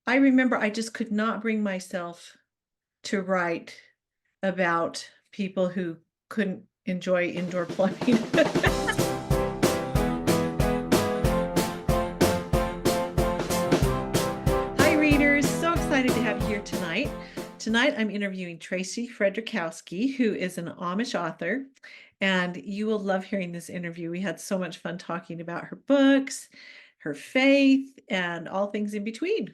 I remember I just could not bring myself to write about people who couldn't enjoy indoor plumbing. Hi, readers. So excited to have you here tonight. Tonight, I'm interviewing Tracy Fredrychowski, who is an Amish author, and you will love hearing this interview. We had so much fun talking about her books, her faith, and all things in between.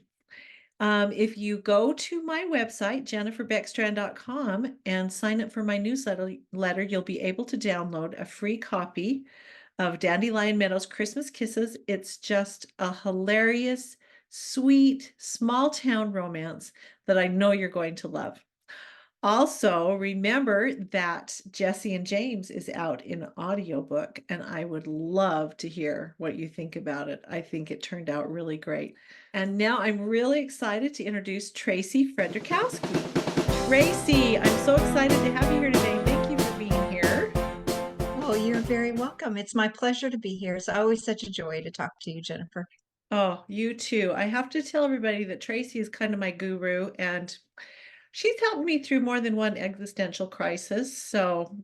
If you go to my website, jenniferbeckstrand.com, and sign up for my newsletter, you'll be able to download a free copy of Dandelion Meadows Christmas Kisses. It's just a hilarious, sweet, small town romance that I know you're going to love. Also, remember that Jesse and James is out in audiobook, and I would love to hear what you think about it. I think it turned out really great. And now I'm really excited to introduce Tracy Fredrychowski. Tracy, I'm so excited to have you here today. Thank you for being here. Oh, you're very welcome. It's my pleasure to be here. It's always such a joy to talk to you, Jennifer. Oh, you too. I have to tell everybody that Tracy is kind of my guru, and she's helped me through more than one existential crisis. So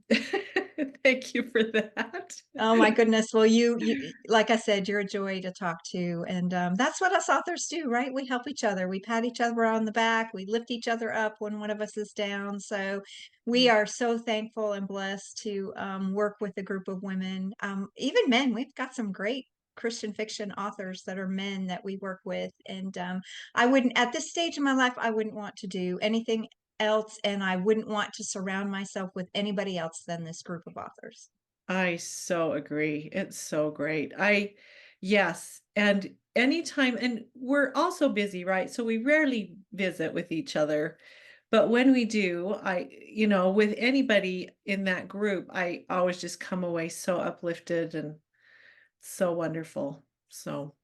thank you for that. Oh my goodness. Well, like I said, you're a joy to talk to, and that's what us authors do, right? We help each other. We pat each other on the back. We lift each other up when one of us is down. So we are so thankful and blessed to work with a group of women, even men. We've got some great Christian fiction authors that are men that we work with, and I wouldn't, at this stage in my life, I wouldn't want to do anything else, and I wouldn't want to surround myself with anybody else than this group of authors. I so agree. It's so great. Yes. And anytime, and we're also busy, right? So we rarely visit with each other. But when we do, with anybody in that group, I always just come away so uplifted and so wonderful. So,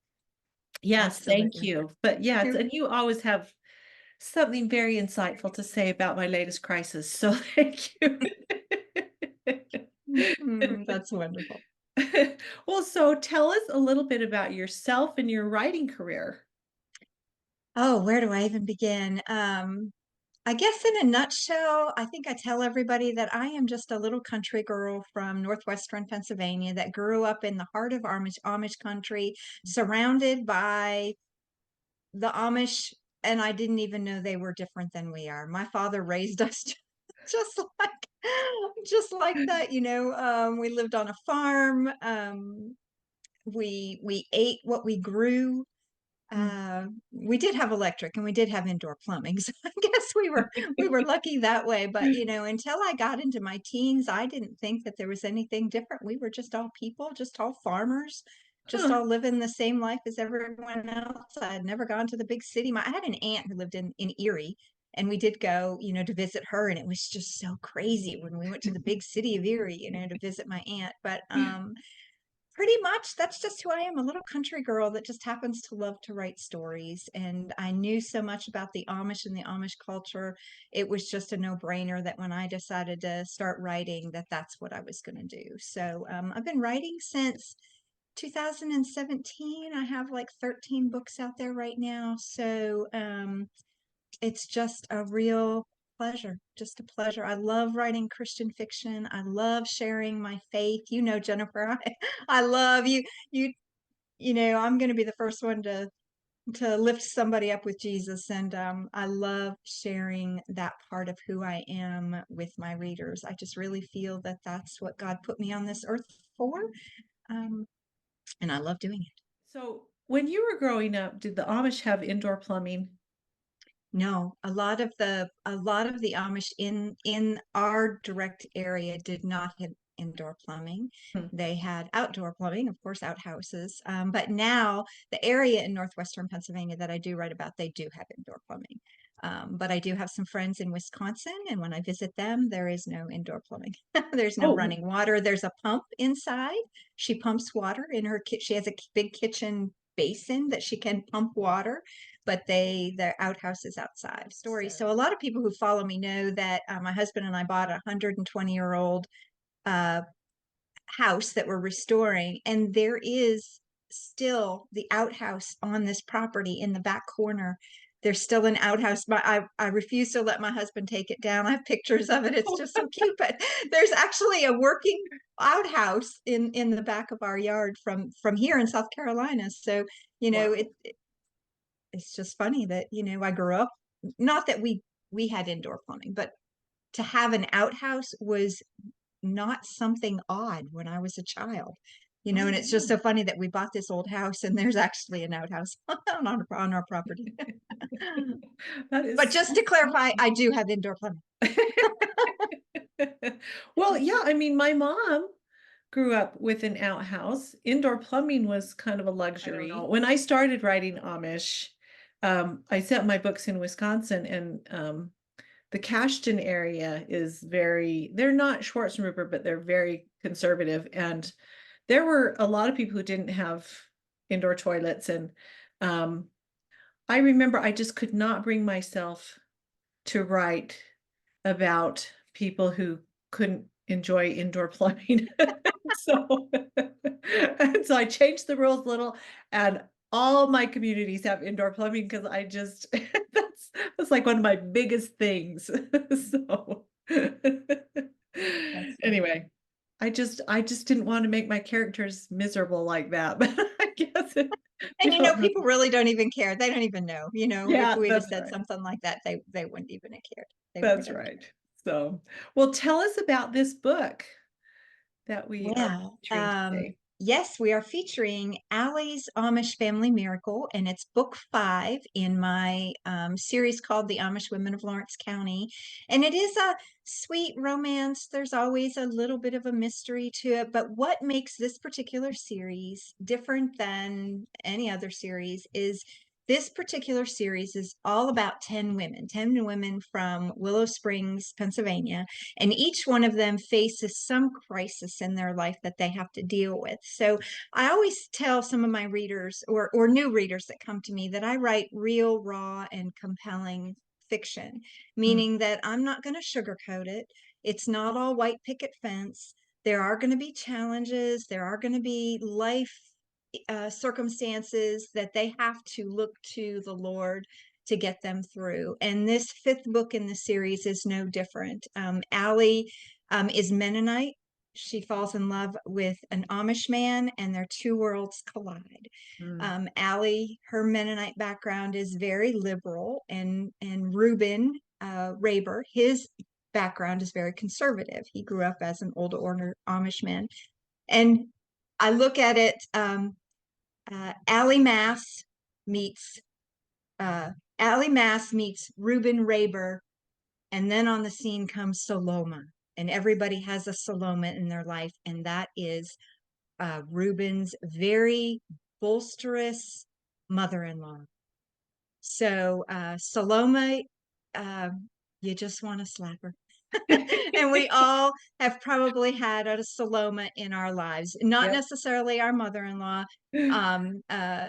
yes, thank Absolutely. you. But yes, You're and you always have something very insightful to say about my latest crisis. So, thank you. That's wonderful. Well, so tell us a little bit about yourself and your writing career. Oh, where do I even begin? I guess in a nutshell, I think I tell everybody that I am just a little country girl from northwestern Pennsylvania that grew up in the heart of Amish country, surrounded by the Amish, and I didn't even know they were different than we are. My father raised us just like just like that, you know. We lived on a farm. We ate what we grew. Mm. We did have electric and we did have indoor plumbing. So I guess we were lucky that way. But you know, until I got into my teens, I didn't think that there was anything different. We were just all people, just all farmers, just Huh. all living the same life as everyone else. I had never gone to the big city. I had an aunt who lived in Erie, and we did go, you know, to visit her, and it was just so crazy when we went to the big city of Erie, you know, to visit my aunt. But pretty much, that's just who I am, a little country girl that just happens to love to write stories. And I knew so much about the Amish and the Amish culture. It was just a no-brainer that when I decided to start writing, that that's what I was going to do. So I've been writing since 2017. I have like 13 books out there right now. So it's just a real pleasure, just a pleasure. I love writing Christian fiction. I love sharing my faith. You know, Jennifer, I love you. You, you know, I'm going to be the first one to lift somebody up with Jesus, and I love sharing that part of who I am with my readers. I just really feel that that's what God put me on this earth for, um, and I love doing it. So, when you were growing up, did the Amish have indoor plumbing? No, a lot of the Amish in our direct area did not have indoor plumbing. Hmm. They had outdoor plumbing, of course, outhouses. But now the area in northwestern Pennsylvania that I do write about, they do have indoor plumbing. But I do have some friends in Wisconsin, and when I visit them, there is no indoor plumbing. There's no Oh, running water. There's a pump inside. She pumps water in her She has a big kitchen basin that she can pump water, but their outhouse is outside story. so So a lot of people who follow me know that my husband and I bought a 120-year-old uh, house that we're restoring, and there is still the outhouse on this property in the back corner there's still an outhouse. I refuse to let my husband take it down. I have pictures of it. It's just so cute. But there's actually a working outhouse in the back of our yard from here in South Carolina. So, Wow. it's just funny that, I grew up, not that we had indoor plumbing, but to have an outhouse was not something odd when I was a child. Oh, And it's just so funny that we bought this old house and there's actually an outhouse on our property. that But is just to clarify, I do have indoor plumbing. well, yeah, I mean, my mom grew up with an outhouse. Indoor plumbing was kind of a luxury. When I started writing Amish, I sent my books in Wisconsin, and the Cashton area is they're not Schwarzenegger, but they're very conservative. And there were a lot of people who didn't have indoor toilets. And um, I remember I just could not bring myself to write about people who couldn't enjoy indoor plumbing. So, and so I changed the rules a little, and all my communities have indoor plumbing because I just that's like one of my biggest things. So That's funny. anyway, I just didn't want to make my characters miserable like that, but I guess And it felt people really don't even care. They don't even know. If yeah, we'd have that's said right. something like that, they wouldn't even have cared. They wouldn't That's have right. cared. So, well, tell us about this book that we are Well, featuring today. yes, we are featuring Allie's Amish Family Miracle, and it's book 5 in my series called The Amish Women of Lawrence County. And it is a sweet romance. There's always a little bit of a mystery to it. But what makes this particular series different than any other series is this particular series is all about 10 women from Willow Springs, Pennsylvania, and each one of them faces some crisis in their life that they have to deal with. So I always tell some of my readers or new readers that come to me that I write real, raw, and compelling fiction, Mm, meaning that I'm not going to sugarcoat it. It's not all white picket fence. There are going to be challenges. There are going to be life circumstances that they have to look to the Lord to get them through. And this 5th book in the series is no different. Allie is Mennonite. She falls in love with an Amish man, and their two worlds collide. mm, Allie, her Mennonite background is very liberal, and Reuben Raber, his background is very conservative. He grew up as an older order Amish man. And I look at it, Allie Mass meets uh, Allie Mass meets Reuben Raber, and then on the scene comes Saloma, and everybody has a Saloma in their life, and that is Reuben's very bolsterous mother-in-law. So Saloma, uh, you just want to slap her. And we all have probably had a Saloma in our lives, not yep. necessarily our mother-in-law, um, uh,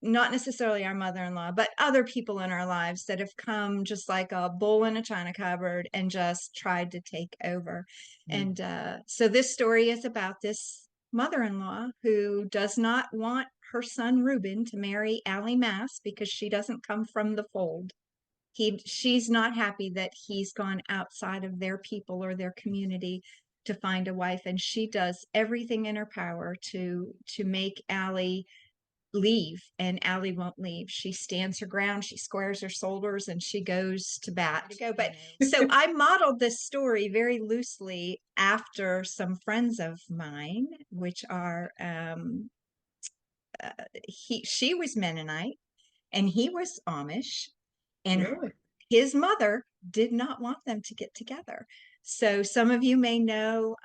not necessarily our mother-in-law, but other people in our lives that have come just like a bull in a china cupboard and just tried to take over. Mm, And so this story is about this mother-in-law who does not want her son Reuben to marry Allie Mass because she doesn't come from the fold. She's not happy that he's gone outside of their people or their community to find a wife, and she does everything in her power to make Allie leave, and Allie won't leave. She stands her ground, she squares her shoulders, and she goes to bat. But so I modeled this story very loosely after some friends of mine, which are she was Mennonite and he was Amish, and really? his mother did not want them to get together. So some of you may know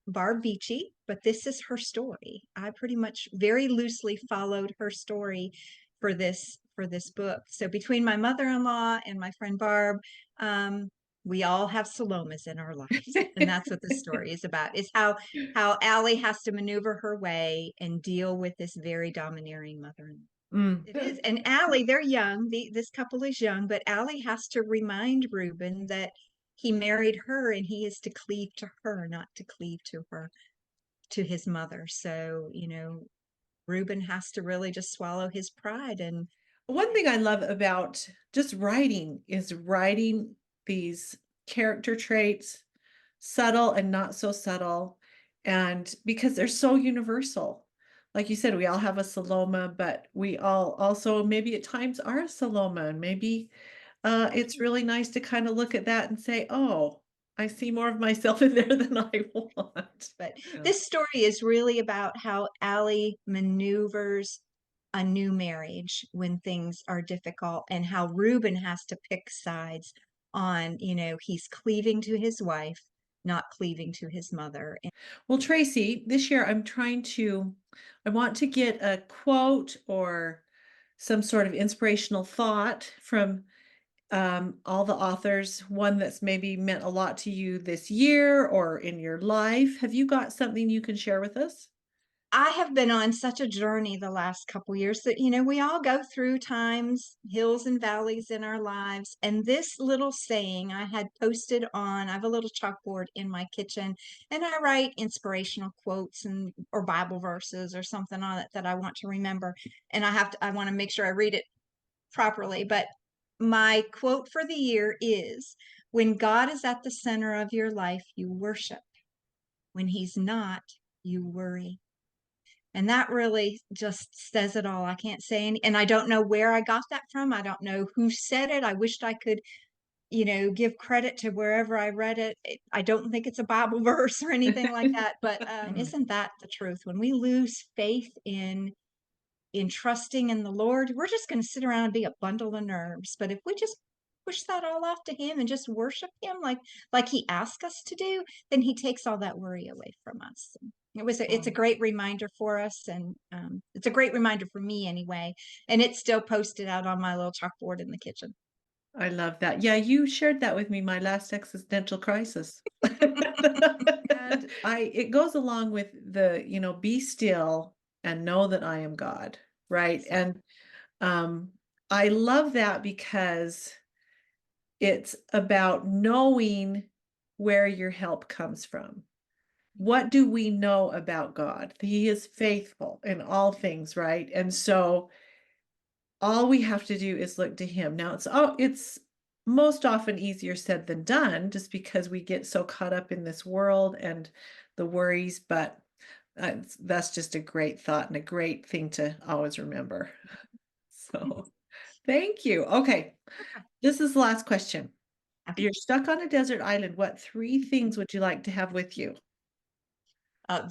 Barb Beachy, but this is her story. I pretty much very loosely followed her story for this book. So between my mother-in-law and my friend Barb, we all have Salomas in our lives, and that's what the story is about. Is how Allie has to maneuver her way and deal with this very domineering mother-in-law. Mm, It is. And Allie, they're young. This couple is young, but Allie has to remind Reuben that he married her and he is to cleave to her, not to cleave to to his mother. So, Reuben has to really just swallow his pride and one thing I love about just writing is writing these character traits, subtle and not so subtle, and because they're so universal. Like you said, we all have a Saloma, but we all also maybe at times are a Saloma, and maybe it's really nice to kind of look at that and say, oh, I see more of myself in there than I want. But Yeah. this story is really about how Allie maneuvers a new marriage when things are difficult, and how Reuben has to pick sides on, he's cleaving to his wife, not cleaving to his mother. Well, Tracy, this year I want to get a quote or some sort of inspirational thought from all the authors, one that's maybe meant a lot to you this year or in your life. Have you got something you can share with us? I have been on such a journey the last couple years that, we all go through times, hills and valleys in our lives. And this little saying I had posted I have a little chalkboard in my kitchen, and I write inspirational quotes or Bible verses or something on it that I want to remember. And I want to make sure I read it properly. But my quote for the year is, when God is at the center of your life, you worship. When he's not, you worry. And that really just says it all. I can't say any, and I don't know where I got that from. I don't know who said it. I wished I could, give credit to wherever I read it. I don't think it's a Bible verse or anything like that, but isn't that the truth? When we lose faith in trusting in the Lord, we're just going to sit around and be a bundle of nerves. But if we just push that all off to him and just worship him like he asked us to do, then he takes all that worry away from us. It's a Oh, great reminder for us, and it's a great reminder for me anyway. And it's still posted out on my little chalkboard in the kitchen. I love that. Yeah, you shared that with me, my last existential crisis. And it goes along with be still and know that I am God, right? Exactly. And I love that because it's about knowing where your help comes from. What do we know about God? He is faithful in all things, right? And so all we have to do is look to him. Now it's most often easier said than done just because we get so caught up in this world and the worries, but that's just a great thought and a great thing to always remember. So thank you. Okay, this is the last question. Okay. You're stuck on a desert island. What three things would you like to have with you?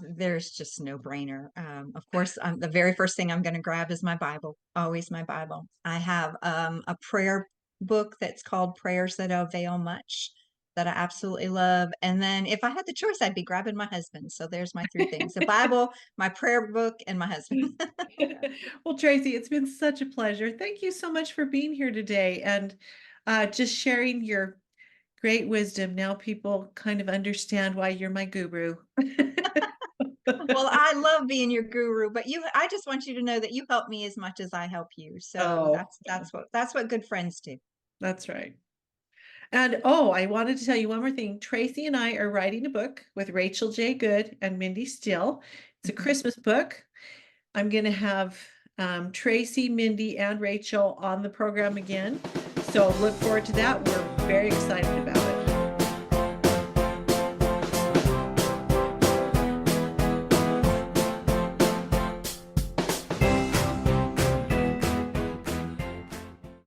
There's just no brainer. Of course, the very first thing I'm going to grab is my Bible, always my Bible. I have a prayer book that's called Prayers That Avail Much, that I absolutely love. And then if I had the choice, I'd be grabbing my husband. So there's my three things: the Bible, my prayer book, and my husband. Well, Tracy, it's been such a pleasure. Thank you so much for being here today and just sharing your great wisdom. Now people kind of understand why you're my guru. Well, I love being your guru, but I just want you to know that you help me as much as I help you. So Oh, that's what good friends do. that's right. And oh, I wanted to tell you one more thing. Tracy and I are writing a book with Rachel J. Good and Mindy Steele. It's a Mhm. Christmas book. I'm going to have Tracy, Mindy, and Rachel on the program again. So look forward to that. We're very excited about it.